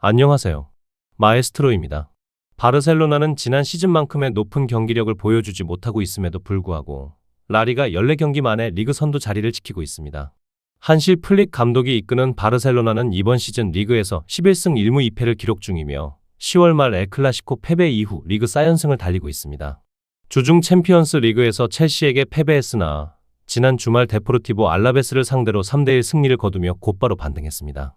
안녕하세요. 마에스트로입니다. 바르셀로나는 지난 시즌만큼의 높은 경기력을 보여주지 못하고 있음에도 불구하고 라리가 14경기 만에 리그 선두 자리를 지키고 있습니다. 한시 플릭 감독이 이끄는 바르셀로나는 이번 시즌 리그에서 11승 1무 2패를 기록 중이며 10월 말 엘클라시코 패배 이후 리그 4연승을 달리고 있습니다. 주중 챔피언스 리그에서 첼시에게 패배했으나 지난 주말 데포르티보 알라베스를 상대로 3대1 승리를 거두며 곧바로 반등했습니다.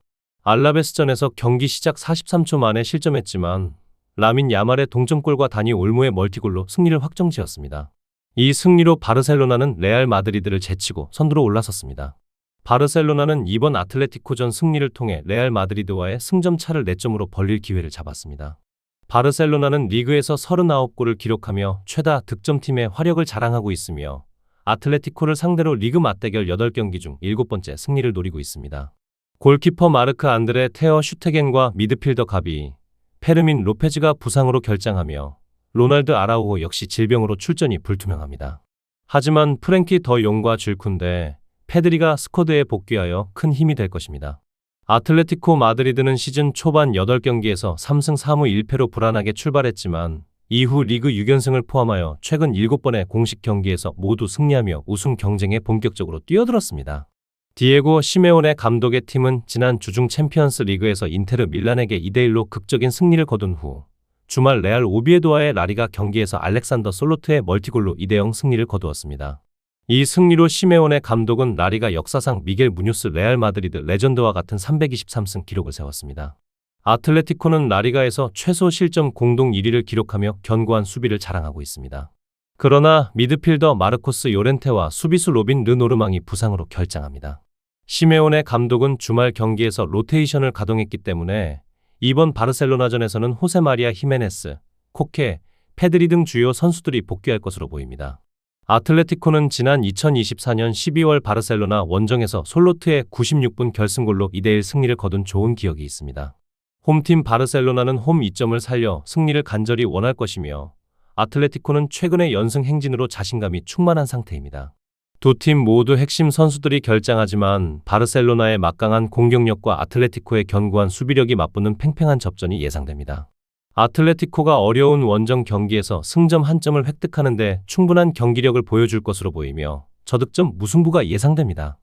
알라베스전에서 경기 시작 43초 만에 실점했지만 라민 야말의 동점골과 다니 올모의 멀티골로 승리를 확정지었습니다. 이 승리로 바르셀로나는 레알 마드리드를 제치고 선두로 올라섰습니다. 바르셀로나는 이번 아틀레티코전 승리를 통해 레알 마드리드와의 승점 차를 4점으로 벌릴 기회를 잡았습니다. 바르셀로나는 리그에서 39골을 기록하며 최다 득점팀의 화력을 자랑하고 있으며 아틀레티코를 상대로 리그 맞대결 8경기 중 7번째 승리를 노리고 있습니다. 골키퍼 마르크 안드레 테어 슈테겐과 미드필더 가비, 페르민 로페즈가 부상으로 결장하며 로날드 아라우호 역시 질병으로 출전이 불투명합니다. 하지만 프랭키 더 용과 줄쿤데, 페드리가 스쿼드에 복귀하여 큰 힘이 될 것입니다. 아틀레티코 마드리드는 시즌 초반 8경기에서 3승 4무 1패로 불안하게 출발했지만 이후 리그 6연승을 포함하여 최근 7번의 공식 경기에서 모두 승리하며 우승 경쟁에 본격적으로 뛰어들었습니다. 디에고 시메오네 감독의 팀은 지난 주중 챔피언스 리그에서 인테르 밀란에게 2대1로 극적인 승리를 거둔 후 주말 레알 오비에도와의 라리가 경기에서 알렉산더 솔로트의 멀티골로 2대0 승리를 거두었습니다. 이 승리로 시메오네 감독은 라리가 역사상 미겔 무뇨스 레알 마드리드 레전드와 같은 323승 기록을 세웠습니다. 아틀레티코는 라리가에서 최소 실점 공동 1위를 기록하며 견고한 수비를 자랑하고 있습니다. 그러나 미드필더 마르코스 요렌테와 수비수 로빈 르노르망이 부상으로 결장합니다. 시메오네 감독은 주말 경기에서 로테이션을 가동했기 때문에 이번 바르셀로나전에서는 호세 마리아 히메네스, 코케, 페드리 등 주요 선수들이 복귀할 것으로 보입니다. 아틀레티코는 지난 2024년 12월 바르셀로나 원정에서 솔로트의 96분 결승골로 2대1 승리를 거둔 좋은 기억이 있습니다. 홈팀 바르셀로나는 홈 이점을 살려 승리를 간절히 원할 것이며 아틀레티코는 최근의 연승 행진으로 자신감이 충만한 상태입니다. 두 팀 모두 핵심 선수들이 결장하지만 바르셀로나의 막강한 공격력과 아틀레티코의 견고한 수비력이 맞붙는 팽팽한 접전이 예상됩니다. 아틀레티코가 어려운 원정 경기에서 승점 1점을 획득하는 데 충분한 경기력을 보여줄 것으로 보이며 저득점 무승부가 예상됩니다.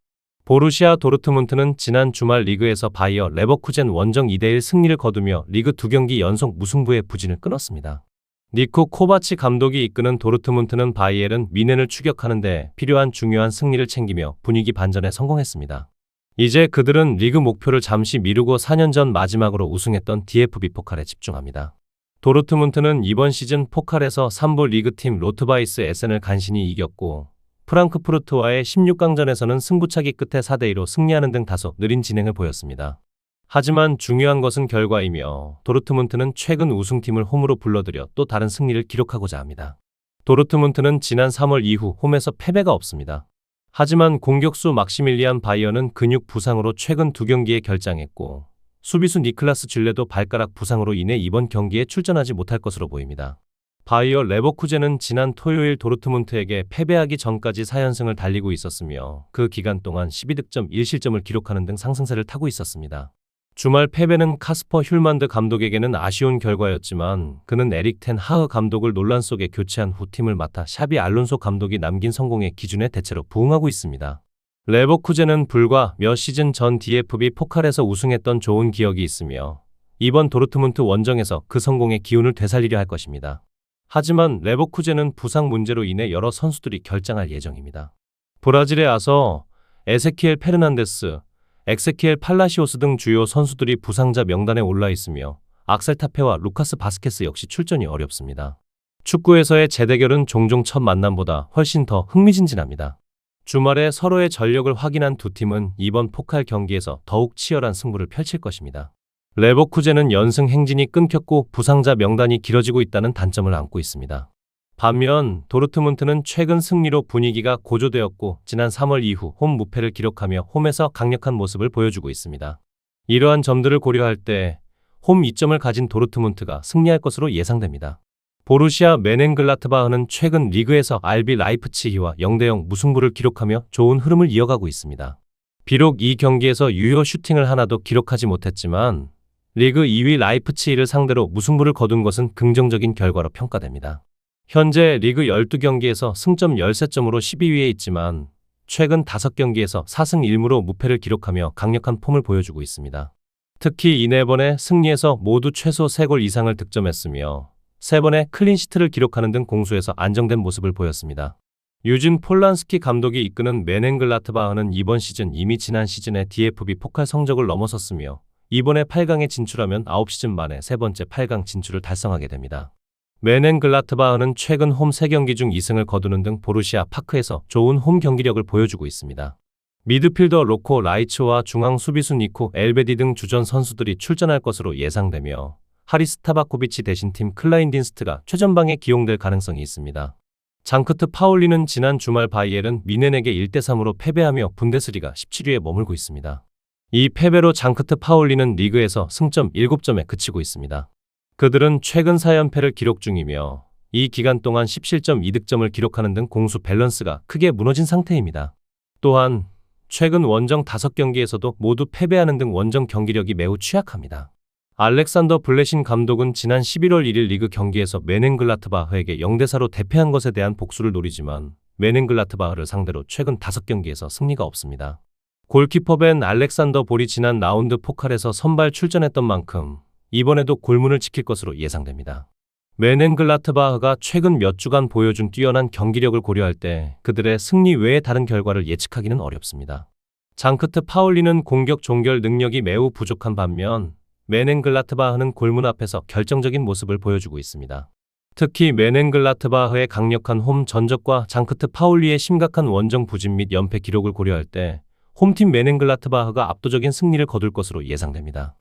보루시아 도르트문트는 지난 주말 리그에서 바이어 레버쿠젠 원정 2대1 승리를 거두며 리그 2경기 연속 무승부의 부진을 끊었습니다. 니코 코바치 감독이 이끄는 도르트문트는 바이에른 미넨을 추격하는 데 필요한 중요한 승리를 챙기며 분위기 반전에 성공했습니다. 이제 그들은 리그 목표를 잠시 미루고 4년 전 마지막으로 우승했던 DFB 포칼에 집중합니다. 도르트문트는 이번 시즌 포칼에서 3부 리그팀 로트바이스 에센을 간신히 이겼고 프랑크푸르트와의 16강전에서는 승부차기 끝에 4대2로 승리하는 등 다소 느린 진행을 보였습니다. 하지만 중요한 것은 결과이며 도르트문트는 최근 우승팀을 홈으로 불러들여 또 다른 승리를 기록하고자 합니다. 도르트문트는 지난 3월 이후 홈에서 패배가 없습니다. 하지만 공격수 막시밀리안 바이어는 근육 부상으로 최근 2경기에 결장했고 수비수 니클라스 쥘레도 발가락 부상으로 인해 이번 경기에 출전하지 못할 것으로 보입니다. 바이어 레버쿠젠은 지난 토요일 도르트문트에게 패배하기 전까지 4연승을 달리고 있었으며 그 기간 동안 12득점 1실점을 기록하는 등 상승세를 타고 있었습니다. 주말 패배는 카스퍼 듈만드 감독에게는 아쉬운 결과였지만 그는 에릭 텐 하흐 감독을 논란 속에 교체한 후 팀을 맡아 샤비 알론소 감독이 남긴 성공의 기준에 대체로 부응하고 있습니다. 레버쿠젠은 불과 몇 시즌 전 DFB 포칼에서 우승했던 좋은 기억이 있으며 이번 도르트문트 원정에서 그 성공의 기운을 되살리려 할 것입니다. 하지만 레버쿠젠은 부상 문제로 인해 여러 선수들이 결장할 예정입니다. 브라질의 아서, 에세키엘 페르난데스, 엑세키엘 팔라시오스 등 주요 선수들이 부상자 명단에 올라 있으며 악셀 타페와 루카스 바스케스 역시 출전이 어렵습니다. 축구에서의 재대결은 종종 첫 만남보다 훨씬 더 흥미진진합니다. 주말에 서로의 전력을 확인한 두 팀은 이번 포칼 경기에서 더욱 치열한 승부를 펼칠 것입니다. 레버쿠젠은 연승 행진이 끊겼고 부상자 명단이 길어지고 있다는 단점을 안고 있습니다. 반면 도르트문트는 최근 승리로 분위기가 고조되었고 지난 3월 이후 홈 무패를 기록하며 홈에서 강력한 모습을 보여주고 있습니다. 이러한 점들을 고려할 때 홈 이점을 가진 도르트문트가 승리할 것으로 예상됩니다. 보루시아 메넨글라트바흐는 최근 리그에서 RB 라이프치히와 0대0 무승부를 기록하며 좋은 흐름을 이어가고 있습니다. 비록 이 경기에서 유효 슈팅을 하나도 기록하지 못했지만 리그 2위 라이프치히를 상대로 무승부를 거둔 것은 긍정적인 결과로 평가됩니다. 현재 리그 12경기에서 승점 13점으로 12위에 있지만 최근 5경기에서 4승 1무로 무패를 기록하며 강력한 폼을 보여주고 있습니다. 특히 이 4번의 승리에서 모두 최소 3골 이상을 득점했으며 3번의 클린시트를 기록하는 등 공수에서 안정된 모습을 보였습니다. 유진 폴란스키 감독이 이끄는 메넨글라트바흐는 이번 시즌 이미 지난 시즌의 DFB 포칼 성적을 넘어섰으며 이번에 8강에 진출하면 9시즌 만에 3번째 8강 진출을 달성하게 됩니다. 메넨글라트바흐는 최근 홈 3경기 중 2승을 거두는 등 보루시아 파크에서 좋은 홈 경기력을 보여주고 있습니다. 미드필더 로코 라이츠와 중앙 수비수 니코 엘베디 등 주전 선수들이 출전할 것으로 예상되며 하리스 타바코비치 대신 팀 클라인딘스트가 최전방에 기용될 가능성이 있습니다. 장크트 파울리는 지난 주말 바이에른 미넨에게 1대3으로 패배하며 분데스리가 17위에 머물고 있습니다. 이 패배로 장크트 파울리는 리그에서 승점 7점에 그치고 있습니다. 그들은 최근 4연패를 기록 중이며 이 기간 동안 17점 2득점을 기록하는 등 공수 밸런스가 크게 무너진 상태입니다. 또한 최근 원정 5경기에서도 모두 패배하는 등 원정 경기력이 매우 취약합니다. 알렉산더 블레신 감독은 지난 11월 1일 리그 경기에서 메넨글라트바흐에게 0대4로 대패한 것에 대한 복수를 노리지만 메넨글라트바흐를 상대로 최근 5경기에서 승리가 없습니다. 골키퍼 벤 알렉산더 볼이 지난 라운드 포칼에서 선발 출전했던 만큼 이번에도 골문을 지킬 것으로 예상됩니다. 메넨글라트바흐가 최근 몇 주간 보여준 뛰어난 경기력을 고려할 때 그들의 승리 외의 다른 결과를 예측하기는 어렵습니다. 장크트 파울리는 공격 종결 능력이 매우 부족한 반면 메넨글라트바흐는 골문 앞에서 결정적인 모습을 보여주고 있습니다. 특히 메넨글라트바흐의 강력한 홈 전적과 장크트 파울리의 심각한 원정 부진 및 연패 기록을 고려할 때 홈팀 메넨글라트바흐가 압도적인 승리를 거둘 것으로 예상됩니다.